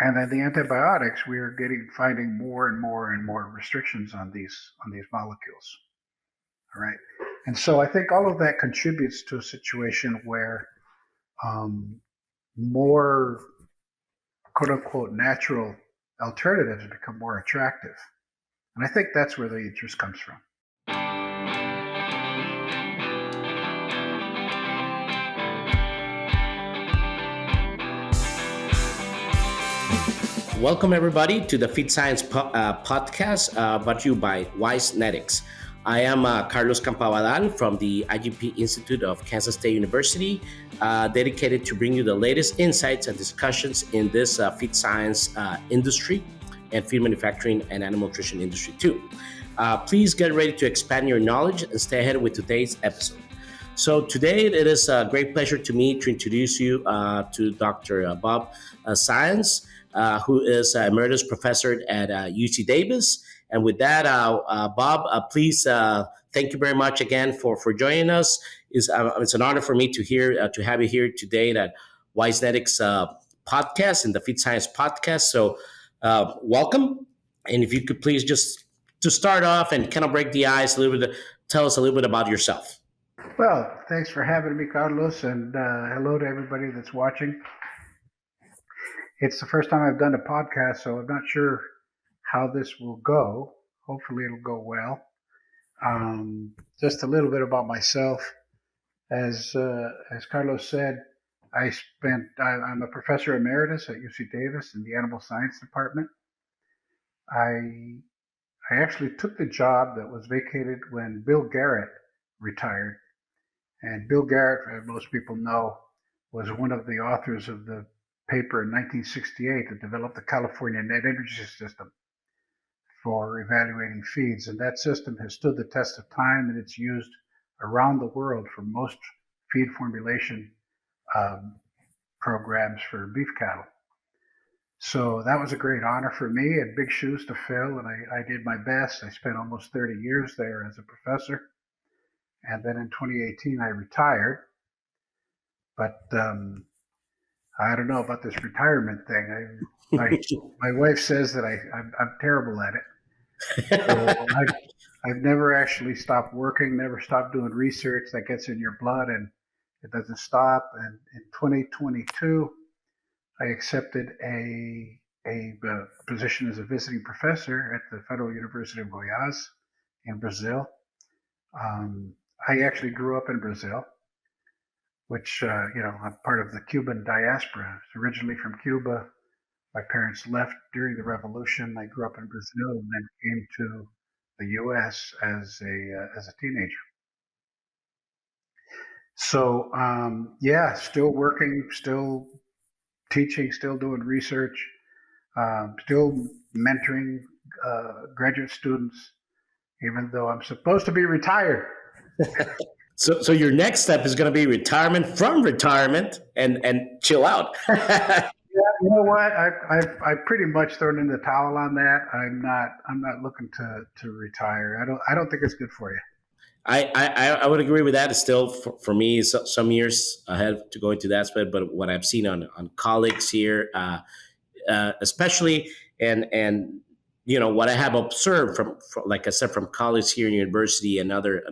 And then the antibiotics, we are finding more and more and more restrictions on these molecules. All right. And so I think all of that contributes to a situation where more quote unquote natural alternatives become more attractive. And I think that's where the interest comes from. Welcome, everybody, to the Feed Science podcast brought to you by Wise Genetics. I am Carlos Campabadal from the IGP Institute of Kansas State University, dedicated to bring you the latest insights and discussions in this feed science industry and feed manufacturing and animal nutrition industry too. Please get ready to expand your knowledge and stay ahead with today's episode. So today it is a great pleasure to me to introduce you to Dr. Bob Sainz, who is Emeritus Professor at UC Davis. And with that, Bob, please thank you very much again for joining us. It's an honor for me to have you here today at Wise Genetics podcast and the Feed Science podcast. So welcome. And if you could please just to start off and kind of break the ice a little bit, tell us a little bit about yourself. Well, thanks for having me, Carlos, and hello to everybody that's watching. It's the first time I've done a podcast, so I'm not sure how this will go. Hopefully it'll go well. Just a little bit about myself. As Carlos said, I'm a Professor Emeritus at UC Davis in the Animal Science Department. I actually took the job that was vacated when Bill Garrett retired. And Bill Garrett, as most people know, was one of the authors of the paper in 1968 that developed the California Net Energy System for evaluating feeds. And that system has stood the test of time, and it's used around the world for most feed formulation programs for beef cattle. So that was a great honor for me and big shoes to fill, and I did my best. I spent almost 30 years there as a professor. And then in 2018, I retired. But I don't know about this retirement thing. My wife says that I'm terrible at it. So I've never actually stopped working, never stopped doing research that gets in your blood, and it doesn't stop. And in 2022, I accepted a position as a visiting professor at the Federal University of Goiás in Brazil. I actually grew up in Brazil, which, I'm part of the Cuban diaspora. I was originally from Cuba. My parents left during the revolution. I grew up in Brazil and then came to the U.S. as a teenager. So, still working, still teaching, still doing research, still mentoring graduate students, even though I'm supposed to be retired. So your next step is going to be retirement from retirement and chill out. Yeah, you know what? I've pretty much thrown in the towel on that. I'm not looking to retire. I don't think it's good for you. I would agree with that. It's still for me some years ahead to go into that aspect. But what I've seen on colleagues here, especially and what I have observed from like I said, from colleagues here in university and other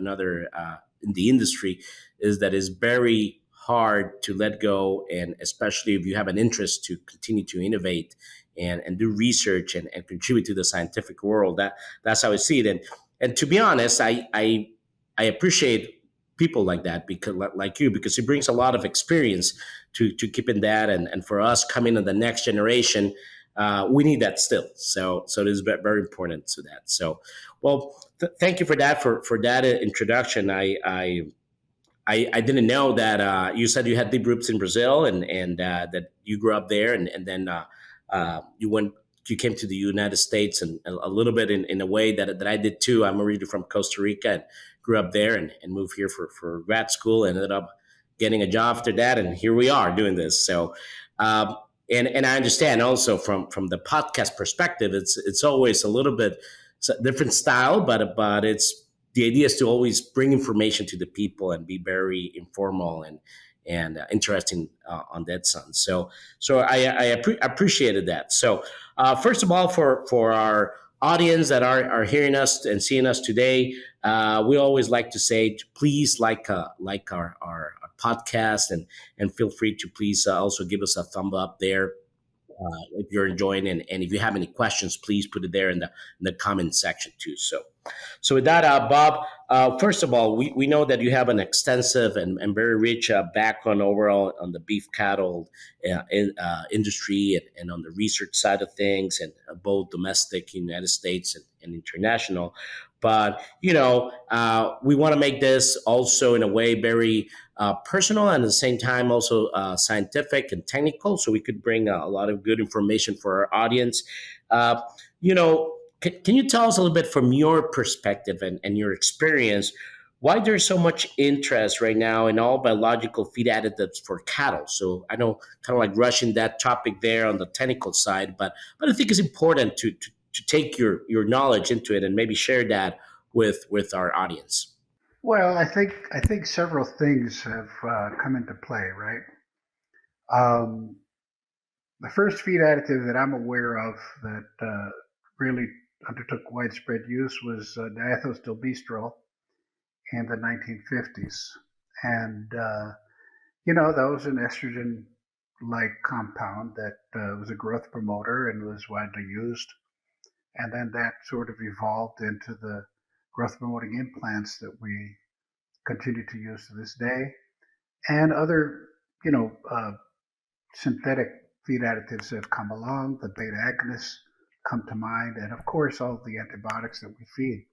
in the industry, is that it's very hard to let go, and especially if you have an interest to continue to innovate and do research and contribute to the scientific world. That's how I see it. And to be honest, I appreciate people like that, because like you, because it brings a lot of experience to keeping that, and for us coming in the next generation, we need that still. So it is very important to that. So, well, thank you for that for that introduction. I didn't know that you said you had deep roots in Brazil and that you grew up there, and then you came to the United States, and a little bit in a way that I did too. I'm originally from Costa Rica and grew up there and moved here for grad school, and ended up getting a job after that, and here we are doing this. So. And I understand also from the podcast perspective, it's always a little bit different style, but it's the idea is to always bring information to the people and be very informal interesting on that sense. So appreciated that. So first of all, for our audience that are hearing us and seeing us today, we always like to say, please like our podcast, and feel free to please also give us a thumb up there if you're enjoying, and if you have any questions, please put it there in the comment section too. So with that, Bob, first of all, we know that you have an extensive and very rich background overall on the beef cattle industry, and on the research side of things, and both domestic United States and international. But we want to make this also in a way very personal, and at the same time also scientific and technical, so we could bring a lot of good information for our audience. Uh, you know, can you tell us a little bit from your perspective and your experience why there's so much interest right now in all biological feed additives for cattle? So I know, kind of like rushing that topic there on the technical side, but I think it's important to take your knowledge into it and maybe share that with our audience. Well, I think several things have come into play, right? Um, the first feed additive that I'm aware of that really undertook widespread use was diethylstilbestrol in the 1950s, and that was an estrogen-like compound that was a growth promoter and was widely used, and then that sort of evolved into the growth promoting implants that we continue to use to this day, and other, synthetic feed additives have come along. The beta agonists come to mind, and of course, all the antibiotics that we feed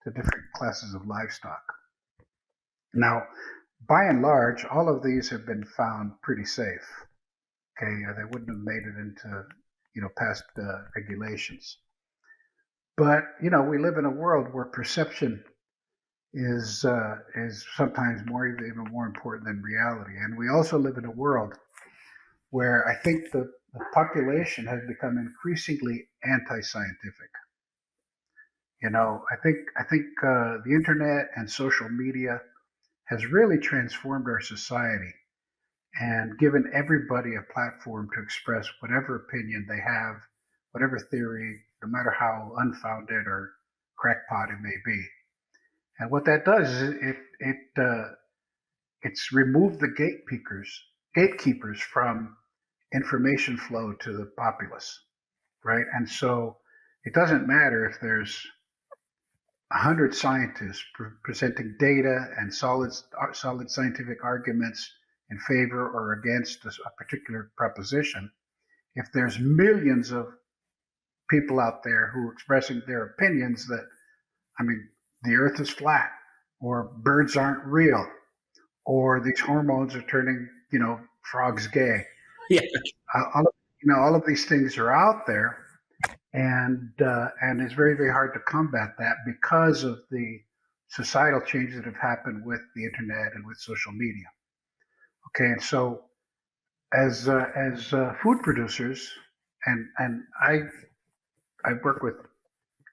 to different classes of livestock. Now, by and large, all of these have been found pretty safe. Okay, or they wouldn't have made it into past regulations. But we live in a world where perception is sometimes even more important than reality, and we also live in a world where I think the population has become increasingly anti-scientific. I think the internet and social media has really transformed our society and given everybody a platform to express whatever opinion they have, whatever theory, no matter how unfounded or crackpot it may be. And what that does is it's removed the gatekeepers from information flow to the populace, right? And so it doesn't matter if there's 100 scientists presenting data and solid scientific arguments in favor or against a particular proposition. If there's millions of people out there who are expressing their opinions that, I mean, the earth is flat, or birds aren't real, or these hormones are turning, frogs gay. Yeah. All of, all of these things are out there, and it's very, very hard to combat that because of the societal changes that have happened with the internet and with social media. Okay, and so as food producers, and I work with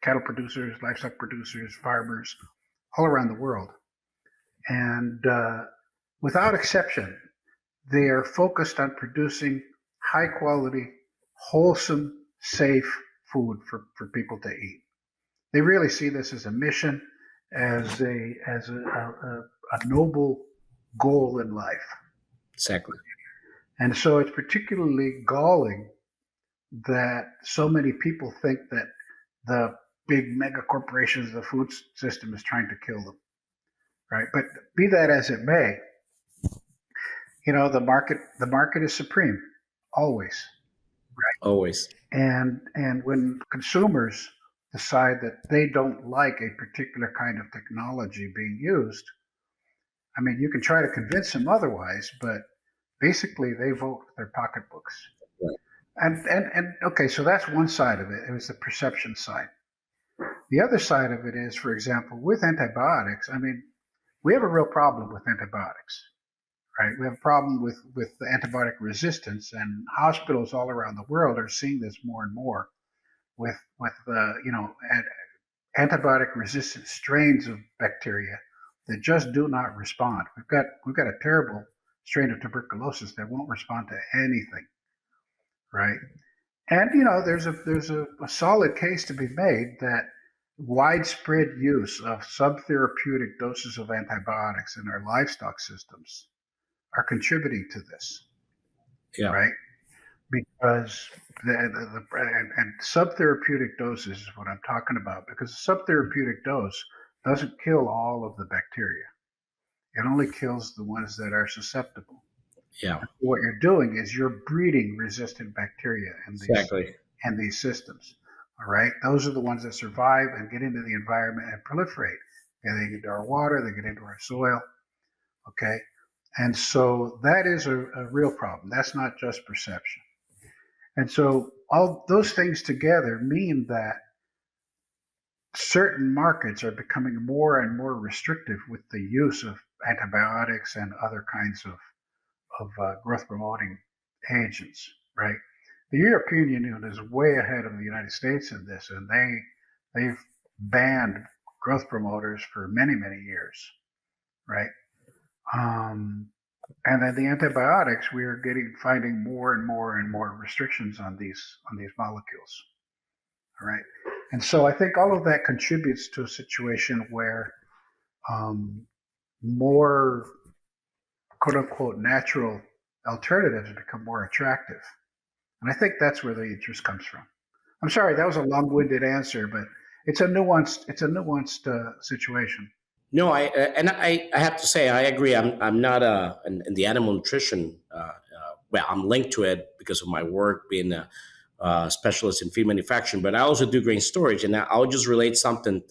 cattle producers, livestock producers, farmers all around the world, and without exception, they are focused on producing high quality, wholesome, safe food for people to eat. They really see this as a mission, as a noble goal in life. Exactly. And so it's particularly galling that so many people think that the big mega corporations of the food system is trying to kill them, right? But be that as it may, the market is supreme always, Always. and when consumers decide that they don't like a particular kind of technology being used, I mean, you can try to convince them otherwise, but basically they vote with their pocketbooks. Right. And okay, so that's one side of it. It was the perception side. The other side of it is, for example, with antibiotics. I mean, we have a real problem with antibiotics, right? We have a problem with the antibiotic resistance, and hospitals all around the world are seeing this more and more with antibiotic resistant strains of bacteria that just do not respond. We've got a terrible strain of tuberculosis that won't respond to anything, right? And there's a solid case to be made that widespread use of subtherapeutic doses of antibiotics in our livestock systems are contributing to this, Yeah. right? Because and subtherapeutic doses is what I'm talking about, because a subtherapeutic dose doesn't kill all of the bacteria. It only kills the ones that are susceptible. Yeah. What you're doing is you're breeding resistant bacteria Exactly. in these systems. All right, those are the ones that survive and get into the environment and proliferate. And they get into our water, they get into our soil. Okay, and so that is a real problem. That's not just perception. And so all those things together mean that certain markets are becoming more and more restrictive with the use of antibiotics and other kinds of growth promoting agents, right? The European Union is way ahead of the United States in this, and they've banned growth promoters for many years, right? Um, and then the antibiotics, we are finding more and more restrictions on these molecules, all right? And so I think all of that contributes to a situation where um, more quote unquote natural alternatives become more attractive. And I think that's where the interest comes from. I'm sorry, that was a long-winded answer, but it's a nuanced situation. No, I have to say I agree. I'm not in the animal nutrition. Well, I'm linked to it because of my work being a specialist in feed manufacturing, but I also do grain storage, and I'll just relate something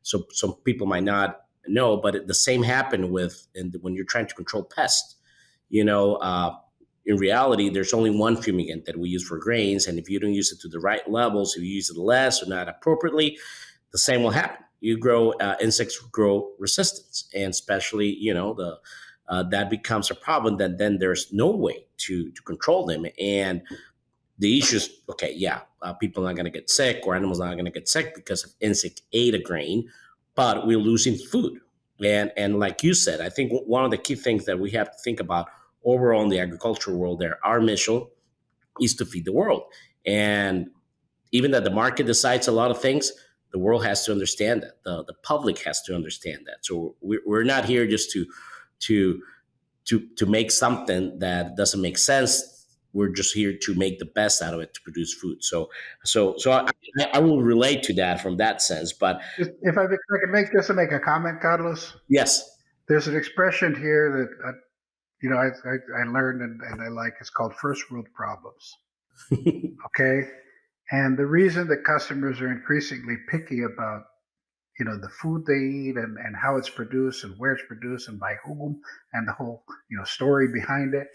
so some people might not know, but the same happened when you're trying to control pests. You know, in reality, there's only one fumigant that we use for grains, and if you don't use it to the right levels, if you use it less or not appropriately, the same will happen. You grow insects grow resistance, and especially the that becomes a problem. Then there's no way to control them, and the issues. Okay, yeah, people are not going to get sick, or animals are not going to get sick because of insect ate a grain, but we're losing food. And like you said, I think one of the key things that we have to think about overall in the agricultural world, there, our mission is to feed the world, and even that the market decides a lot of things, the world has to understand that. The public has to understand that. So we're not here just to to make something that doesn't make sense. We're just here to make the best out of it to produce food. So I will relate to that from that sense. But If I could make a comment, Carlos, yes, there's an expression here that I learned and I like. It's called first world problems. Okay, and the reason that customers are increasingly picky about the food they eat and how it's produced and where it's produced and by whom and the whole story behind it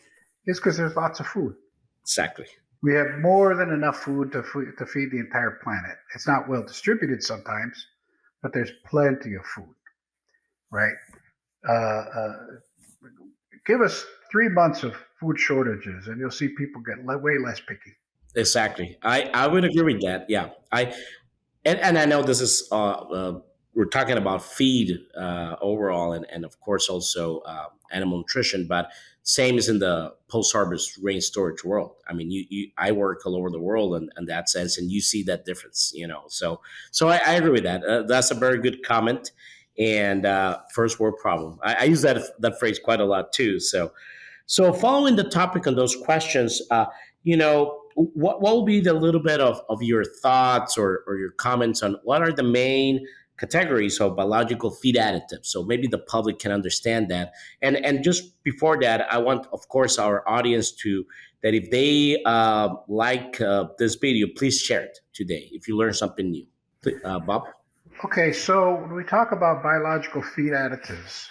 is because there's lots of food. exactly. We have more than enough food to feed the entire planet. It's not well distributed sometimes, but there's plenty of food, right? Uh, uh, Give us 3 months of food shortages, and you'll see people get way less picky. Exactly. I would agree with that. Yeah. And I know this is we're talking about feed overall, and of course also animal nutrition, but same as in the post harvest grain storage world. I mean, I work all over the world in that sense, and you see that difference. So I agree with that. That's a very good comment. And first world problem. I use that phrase quite a lot too. So, following the topic on those questions, what will be the little bit of your thoughts or your comments on what are the main categories of biological feed additives? So maybe the public can understand that. And just before that, I want, of course, our audience to that if they like this video, please share it today if you learn something new. Bob? Okay, so when we talk about biological feed additives,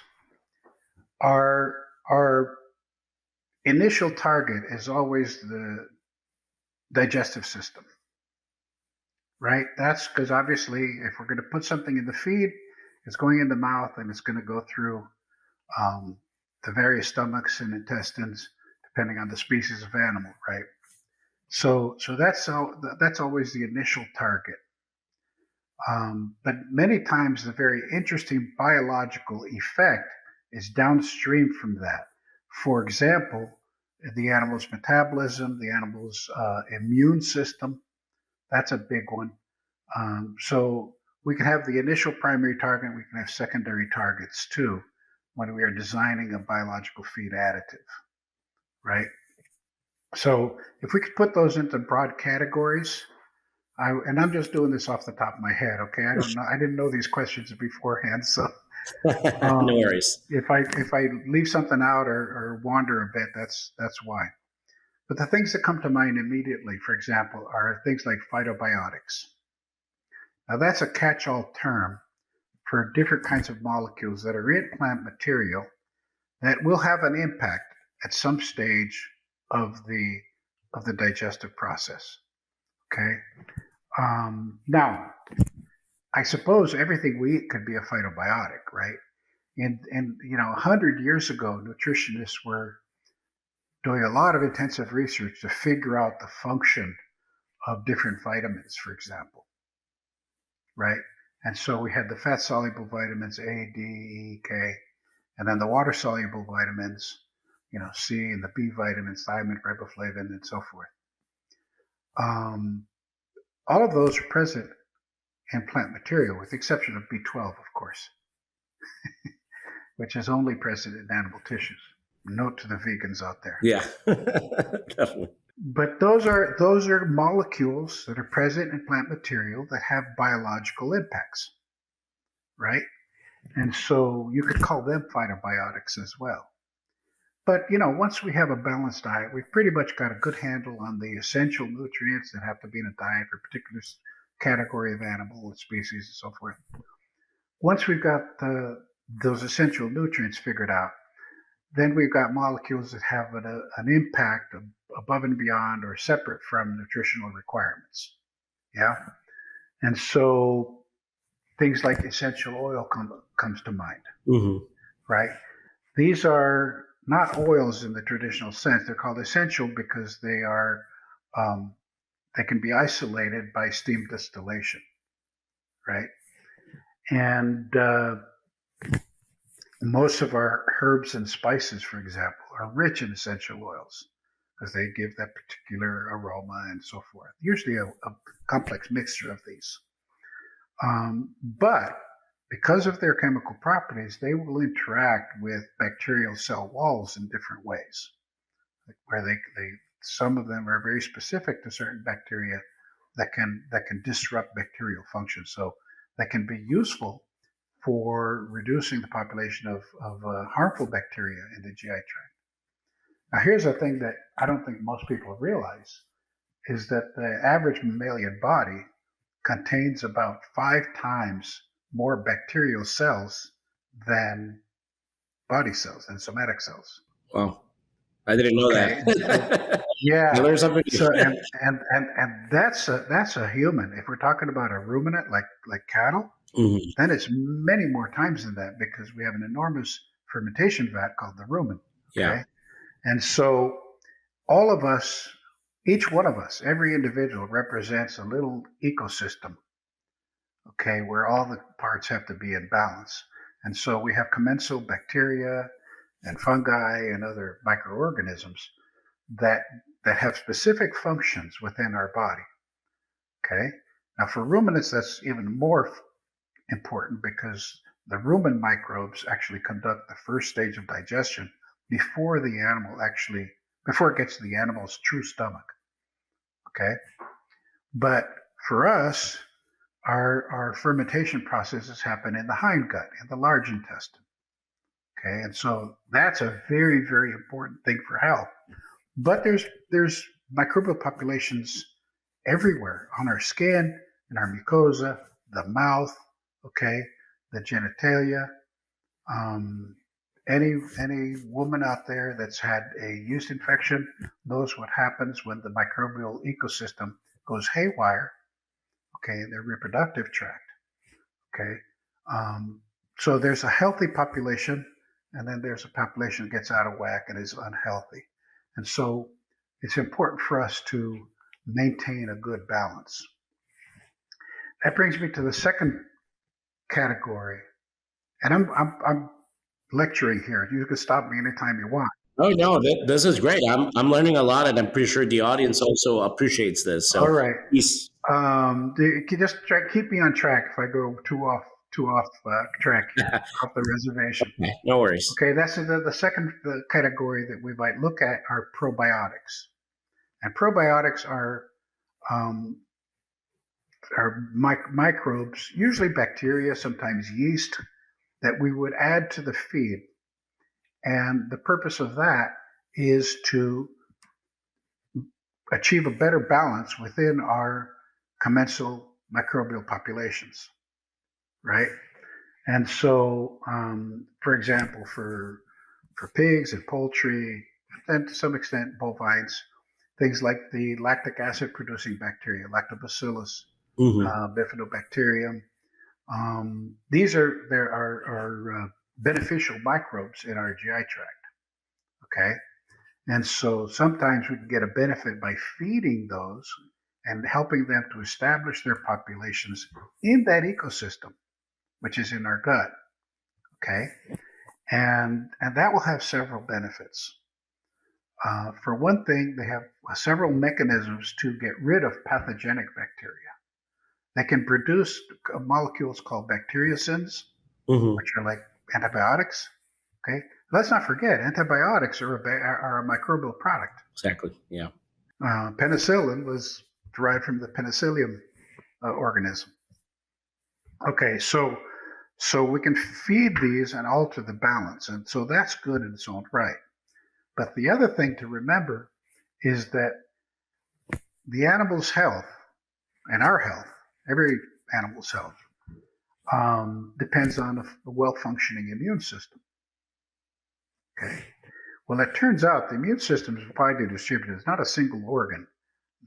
our initial target is always the digestive system, right? That's because obviously, if we're going to put something in the feed, it's going in the mouth and it's going to go through um, the various stomachs and intestines, depending on the species of animal, right? So that's always the initial target. But many times, the very interesting biological effect is downstream from that. For example, the animal's metabolism, the animal's immune system, that's a big one. So we can have the initial primary target, we can have secondary targets too when we are designing a biological feed additive, right? So if we could put those into broad categories, and I'm just doing this off the top of my head, okay? I don't know, I didn't know these questions beforehand, so No worries. if I leave something out or wander a bit, that's why. But the things that come to mind immediately, for example, are things like phytobiotics. Now that's a catch-all term for different kinds of molecules that are in plant material that will have an impact at some stage of the digestive process. Okay. Now, I suppose everything we eat could be a phytobiotic, right? And 100 years ago, nutritionists were doing a lot of intensive research to figure out the function of different vitamins, for example, right? And so we had the fat soluble vitamins A, D, E, K, and then the water soluble vitamins, C and the B vitamins, thiamine, riboflavin, and so forth. Um, all of those are present in plant material, with the exception of B12, of course, which is only present in animal tissues. Note to the vegans out there. Yeah, definitely. But those are molecules that are present in plant material that have biological impacts, right? And so you could call them phytobiotics as well. But once we have a balanced diet, we've pretty much got a good handle on the essential nutrients that have to be in a diet for a particular category of animal and species and so forth. Once we've got those essential nutrients figured out, then we've got molecules that have an impact above and beyond or separate from nutritional requirements. Yeah. And so things like essential oil comes to mind, Mm-hmm. right? These are not oils in the traditional sense. They're called essential because um, they can be isolated by steam distillation, right? And most of our herbs and spices, for example, are rich in essential oils because they give that particular aroma and so forth. Usually a complex mixture of these. But because of their chemical properties, they will interact with bacterial cell walls in different ways, where some of them are very specific to certain bacteria that can disrupt bacterial function. So that can be useful for reducing the population of harmful bacteria in the GI tract. Now, here's a thing that I don't think most people realize is that the average mammalian body contains about 5 times more bacterial cells than body cells and somatic cells. Wow, I didn't know Okay, and so that. I yeah, learned something new. so and that's a human. If we're talking about a ruminant like cattle, Hmm. then it's many more times than that because we have an enormous fermentation vat called the rumen. Yeah. Okay, and so all of us, each one of us, every individual represents a little ecosystem, okay, where all the parts have to be in balance. And so we have commensal bacteria and fungi and other microorganisms that that have specific functions within our body. Okay. Now for ruminants, that's even more important because the rumen microbes actually conduct the first stage of digestion before it gets to the animal's true stomach. Okay. But for us, our fermentation processes happen in the hindgut, in the large intestine. Okay, and so that's a very, very important thing for health. But there's microbial populations everywhere on our skin, in our mucosa, the mouth, okay, the genitalia. Um, any woman out there that's had a yeast infection knows what happens when the microbial ecosystem goes haywire, okay, in their reproductive tract. Okay. Um, so there's a healthy population, and then there's a population that gets out of whack and is unhealthy. And so it's important for us to maintain a good balance. That brings me to the second category. And I'm lecturing here. You can stop me anytime you want. Oh no, this is great. I'm learning a lot, and I'm pretty sure the audience also appreciates this. All So, right. please, You can just keep me on track if I go too off track here, off the reservation. no worries. Okay, that's the second category that we might look at are probiotics, and probiotics um, are microbes, usually bacteria, sometimes yeast, that we would add to the feed, and the purpose of that is to achieve a better balance within our commensal microbial populations, right? And so, for example, for pigs and poultry, and to some extent bovines, things like the lactic acid producing bacteria, lactobacillus, Hmm. bifidobacterium. These are there are beneficial microbes in our GI tract. Okay, and so sometimes we can get a benefit by feeding those and helping them to establish their populations in that ecosystem, which is in our gut. Okay, and that will have several benefits. For one thing, they have several mechanisms to get rid of pathogenic bacteria. They can produce molecules called bacteriocins, Hmm. which are like antibiotics. Okay, let's not forget antibiotics are a microbial product. Exactly. Yeah. Penicillin was derived from the penicillium organism. Okay, so we can feed these and alter the balance, and so that's good in its own right. But the other thing to remember is that the animal's health and our health, every animal's health, depends on a well functioning immune system. Okay. Well, it turns out the immune system is widely distributed. It's not a single organ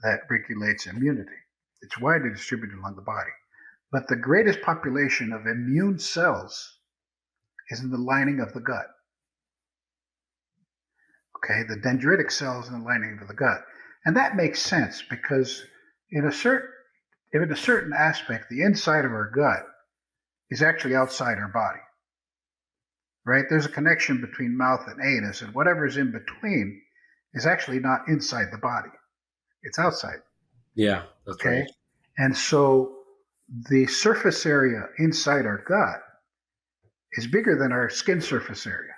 that regulates immunity, it's widely distributed along the body. But the greatest population of immune cells is in the lining of the gut. Okay. The dendritic cells in the lining of the gut. And that makes sense because in a certain if in a certain aspect, the inside of our gut is actually outside our body, right? There's a connection between mouth and anus, and whatever's in between is actually not inside the body, it's outside, Yeah, that's right. okay? And so the surface area inside our gut is bigger than our skin surface area.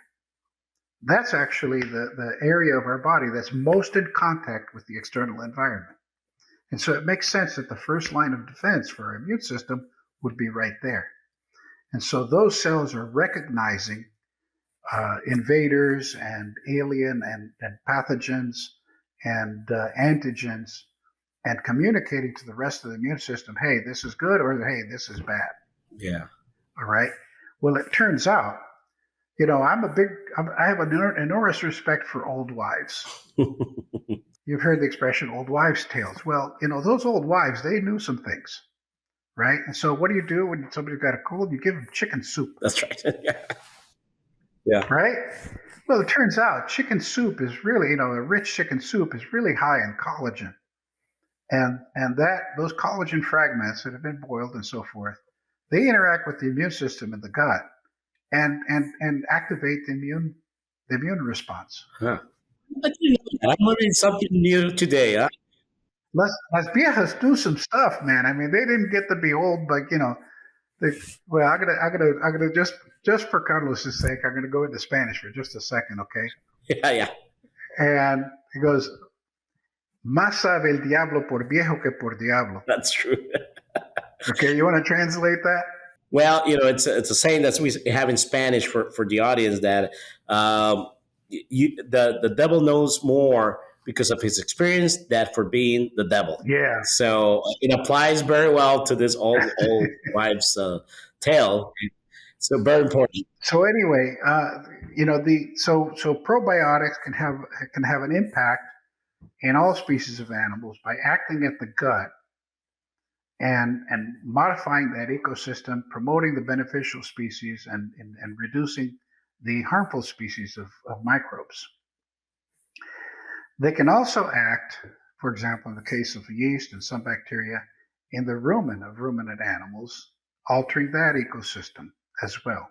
That's actually the area of our body that's most in contact with the external environment. And so it makes sense that the first line of defense for our immune system would be right there. And so those cells are recognizing invaders and alien and pathogens and antigens and communicating to the rest of the immune system, hey, this is good or hey, this is bad. Yeah. All right. Well, it turns out, I have an enormous respect for old wives. You've heard the expression old wives' tales. Well, those old wives, they knew some things, right? And so what do you do when somebody's got a cold? You give them chicken soup, That's right. Yeah. Yeah. right? Well, it turns out chicken soup is really, a rich chicken soup is really high in collagen. And that those collagen fragments that have been boiled and so forth, they interact with the immune system in the gut and activate the immune response. Huh. But you know that. I'm learning something new today. Huh? Las viejas do some stuff, man. I mean, they didn't get to be old, but they, well, I'm gonna just for Carlos's sake, I'm gonna go into Spanish for just a second, okay? Yeah. Yeah. And he goes, "Más sabe el diablo por viejo que por diablo." That's true. Okay, you want to translate that? Well, it's a saying that we have in Spanish for the audience that the devil knows more because of his experience than for being the devil. Yeah. So it applies very well to this old wives' tale. So very important. So anyway, the so probiotics can have an impact in all species of animals by acting at the gut and modifying that ecosystem, promoting the beneficial species and reducing the harmful species of microbes. They can also act, for example, in the case of yeast and some bacteria, in the rumen of ruminant animals, altering that ecosystem as well.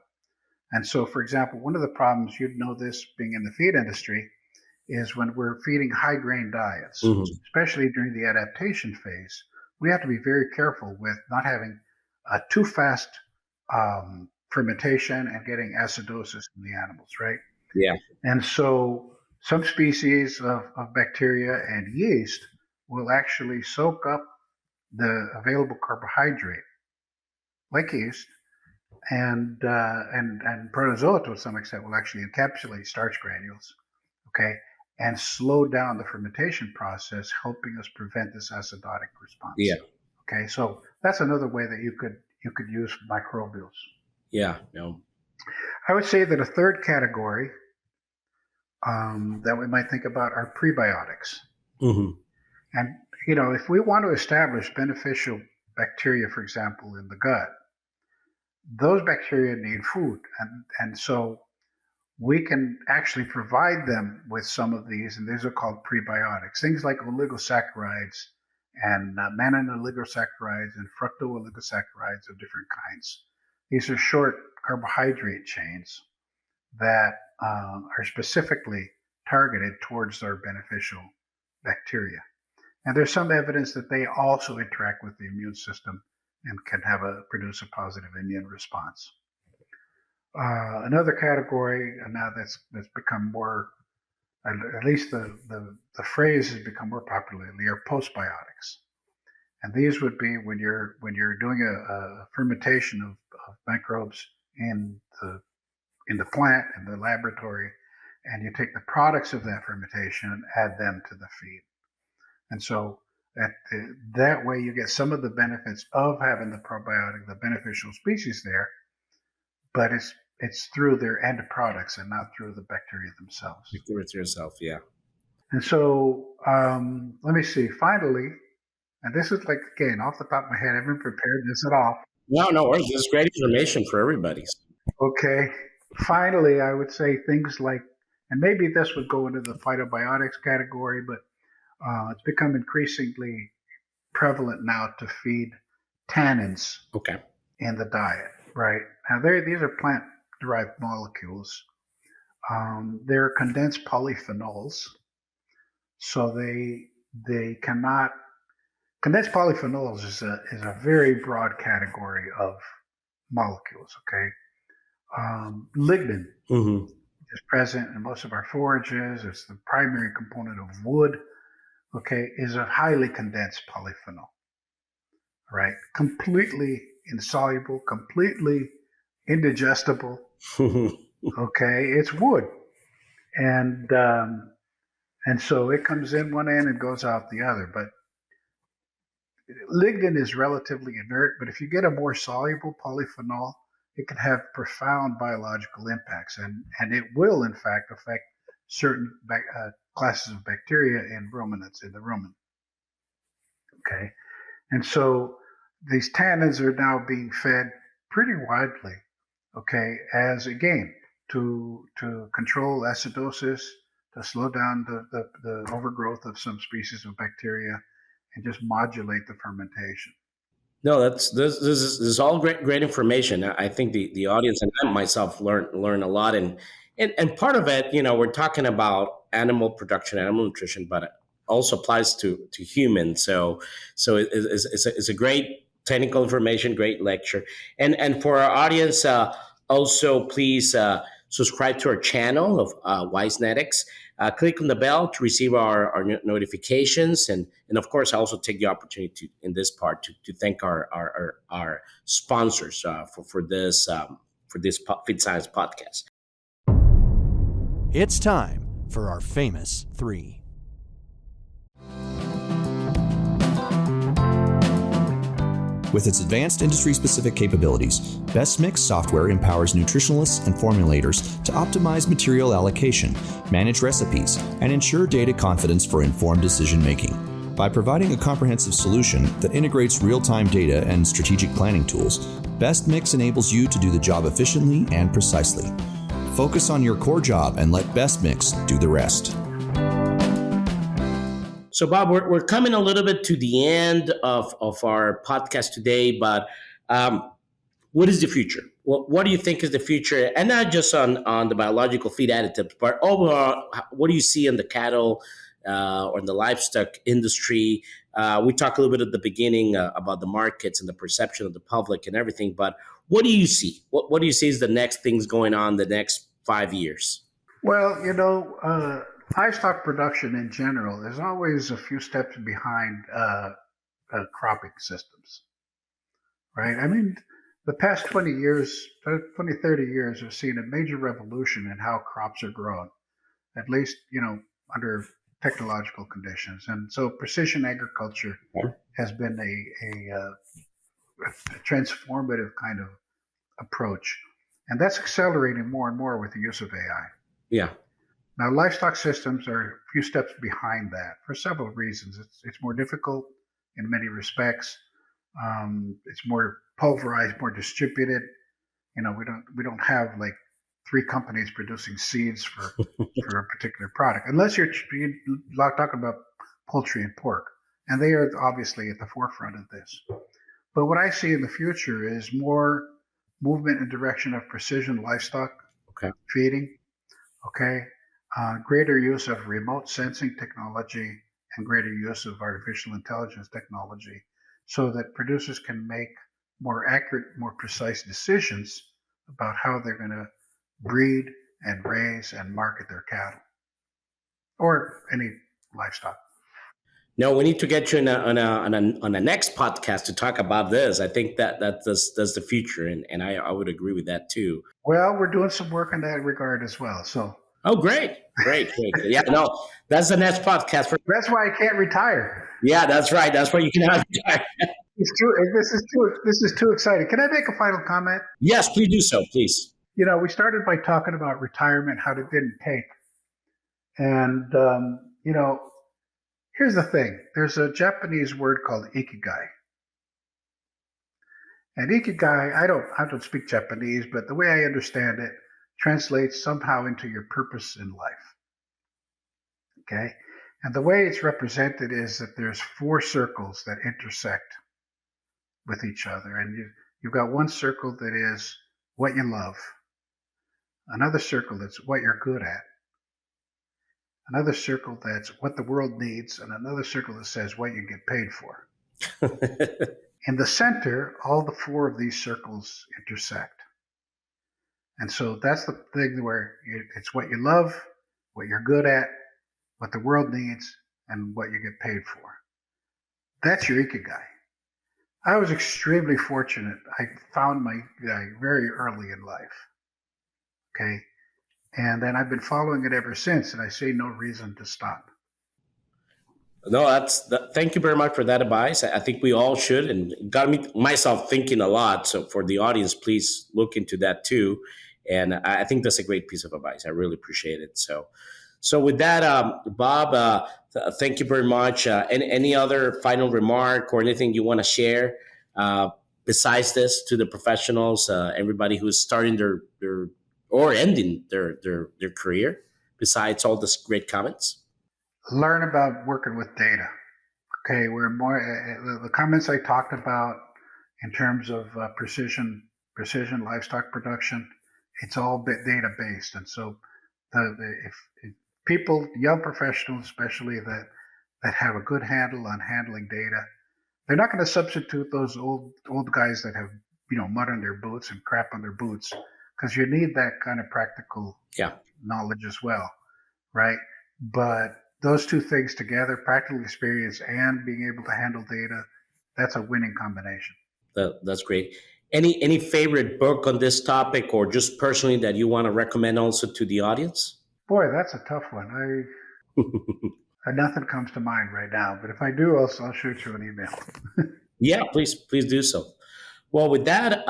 And so, for example, one of the problems, you'd know this being in the feed industry, is when we're feeding high grain diets, Hmm. especially during the adaptation phase, we have to be very careful with not having too fast fermentation and getting acidosis in the animals, right? Yeah. And so some species of bacteria and yeast will actually soak up the available carbohydrate, like yeast, and protozoa to some extent will actually encapsulate starch granules, okay, and slow down the fermentation process, helping us prevent this acidotic Yeah. response. Okay, so that's another way that you could use microbials. Yeah. No. I would say that a third category that we might think about are prebiotics. Hmm. And if we want to establish beneficial bacteria, for example, in the gut, those bacteria need food, and so we can actually provide them with some of these, and these are called prebiotics. Things like oligosaccharides and mannanoligosaccharides and fructooligosaccharides of different kinds. These are short carbohydrate chains that are specifically targeted towards our beneficial bacteria. And there's some evidence that they also interact with the immune system and can produce a positive immune response. Another category now that's become more, at least the phrase has become more popular lately, are postbiotics. And these would be when you're doing a fermentation of microbes in the plant, in the laboratory, and you take the products of that fermentation and add them to the feed. And so that way you get some of the benefits of having the probiotic, the beneficial species there, but it's through their end products and not through the bacteria themselves. You do it yourself. Yeah. And so let me see. Finally, and this is like again off the top of my head, I haven't prepared this at all. No, no worries. This is great information for everybody. Okay. Finally, I would say things like, and maybe this would go into the phytobiotics category, but it's become increasingly prevalent now to feed tannins Okay. in the diet, right? Now, these are plant derived molecules. They're condensed polyphenols, so they cannot. Condensed polyphenols is a very broad category of molecules. Okay, lignin Hmm. is present in most of our forages. It's the primary component of wood. Okay, is a highly condensed polyphenol. Right, completely insoluble, completely indigestible. Okay, it's wood, and and so it comes in one end and goes out the other. But lignin is relatively inert, but if you get a more soluble polyphenol, it can have profound biological impacts, and it will in fact affect certain classes of bacteria in ruminants, in the rumen. Okay, and so these tannins are now being fed pretty widely, okay, as again to control acidosis, to slow down the overgrowth of some species of bacteria, and just modulate the fermentation. No, this is all great information. I think the audience and I myself learn a lot, and part of it, we're talking about animal production, animal nutrition, but it also applies to humans. So it's a great technical information, great lecture, and for our audience, also please subscribe to our channel of Wisenetics. Click on the bell to receive our notifications, and of course, I also take the opportunity in this part to thank our sponsors for this Feed Science podcast. It's time for our famous three. With its advanced industry-specific capabilities, Best Mix software empowers nutritionalists and formulators to optimize material allocation, manage recipes, and ensure data confidence for informed decision-making. By providing a comprehensive solution that integrates real-time data and strategic planning tools, Best Mix enables you to do the job efficiently and precisely. Focus on your core job and let Best Mix do the rest. So, Bob, we're coming a little bit to the end of our podcast today, but what is the future? What do you think is the future? And not just on the biological feed additives, but overall, what do you see in the cattle or in the livestock industry? We talked a little bit at the beginning about the markets and the perception of the public and everything, but what do you see? What do you see is the next things going on the next 5 years? Well, livestock production in general is always a few steps behind cropping systems, right? I mean, the past 20 years, 20, 30 years have seen a major revolution in how crops are grown, at least, under technological conditions. And so precision agriculture has been a transformative kind of approach. And that's accelerating more and more with the use of AI. Yeah. Now, livestock systems are a few steps behind that for several reasons. It's more difficult in many respects. It's more pulverized, more distributed. We don't have like 3 companies producing seeds for a particular product, unless you're talking about poultry and pork, and they are obviously at the forefront of this. But what I see in the future is more movement in direction of precision livestock feeding. Okay, greater use of remote sensing technology and greater use of artificial intelligence technology, so that producers can make more accurate, more precise decisions about how they're going to breed and raise and market their cattle or any livestock. No, we need to get you on a next podcast to talk about this. I think that's the future, and I would agree with that too. Well, we're doing some work in that regard as well. So. Oh, great. Yeah, no, that's the next podcast. That's why I can't retire. Yeah, that's right. That's why you cannot retire. This is too exciting. Can I make a final comment? Yes, please do so, please. We started by talking about retirement, how it didn't take. And, here's the thing. There's a Japanese word called ikigai. And ikigai, I don't speak Japanese, but the way I understand it, translates somehow into your purpose in life. Okay? And the way it's represented is that there's 4 circles that intersect with each other. And you've got one circle that is what you love, another circle that's what you're good at, another circle that's what the world needs, and another circle that says what you get paid for. In the center, all the 4 of these circles intersect. And so that's the thing where it's what you love, what you're good at, what the world needs, and what you get paid for. That's your ikigai. I was extremely fortunate. I found my ikigai very early in life. Okay. And then I've been following it ever since, and I see no reason to stop. No, thank you very much for that advice. I think we all should, and got myself thinking a lot. So for the audience, please look into that too. And I think that's a great piece of advice. I really appreciate it. So with that, Bob, thank you very much. Any other final remark or anything you want to share besides this to the professionals, everybody who's starting their or ending their career, besides all these great comments? Learn about working with data. Okay, we're more the comments I talked about in terms of precision livestock production. It's all data based, and so if people, young professionals especially, that have a good handle on handling data, they're not going to substitute those old guys that have mud on their boots and crap on their boots, because you need that kind of practical knowledge as well, right? But those 2 things together, practical experience and being able to handle data, that's a winning combination. That's great. Any favorite book on this topic, or just personally that you want to recommend also to the audience? Boy, that's a tough one. Nothing comes to mind right now, but if I do, I'll shoot you an email. Yeah, please do so. Well, with that,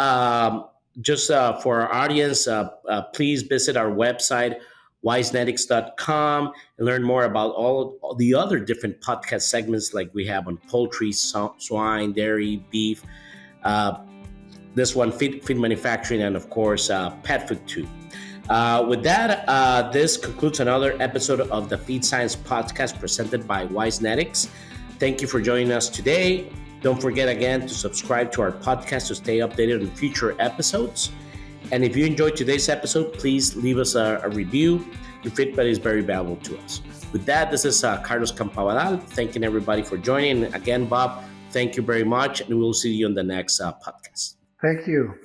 just for our audience, please visit our website, wisenetics.com, and learn more about all the other different podcast segments like we have on poultry, swine, dairy, beef, this one, feed manufacturing, and of course, pet food too. With that, this concludes another episode of the Feed Science Podcast presented by Wisenetics. Thank you for joining us today. Don't forget again to subscribe to our podcast to stay updated on future episodes. And if you enjoyed today's episode, please leave us a review. Your feedback is very valuable to us. With that, this is Carlos Campabadal, thanking everybody for joining. And again, Bob, thank you very much, and we'll see you on the next podcast. Thank you.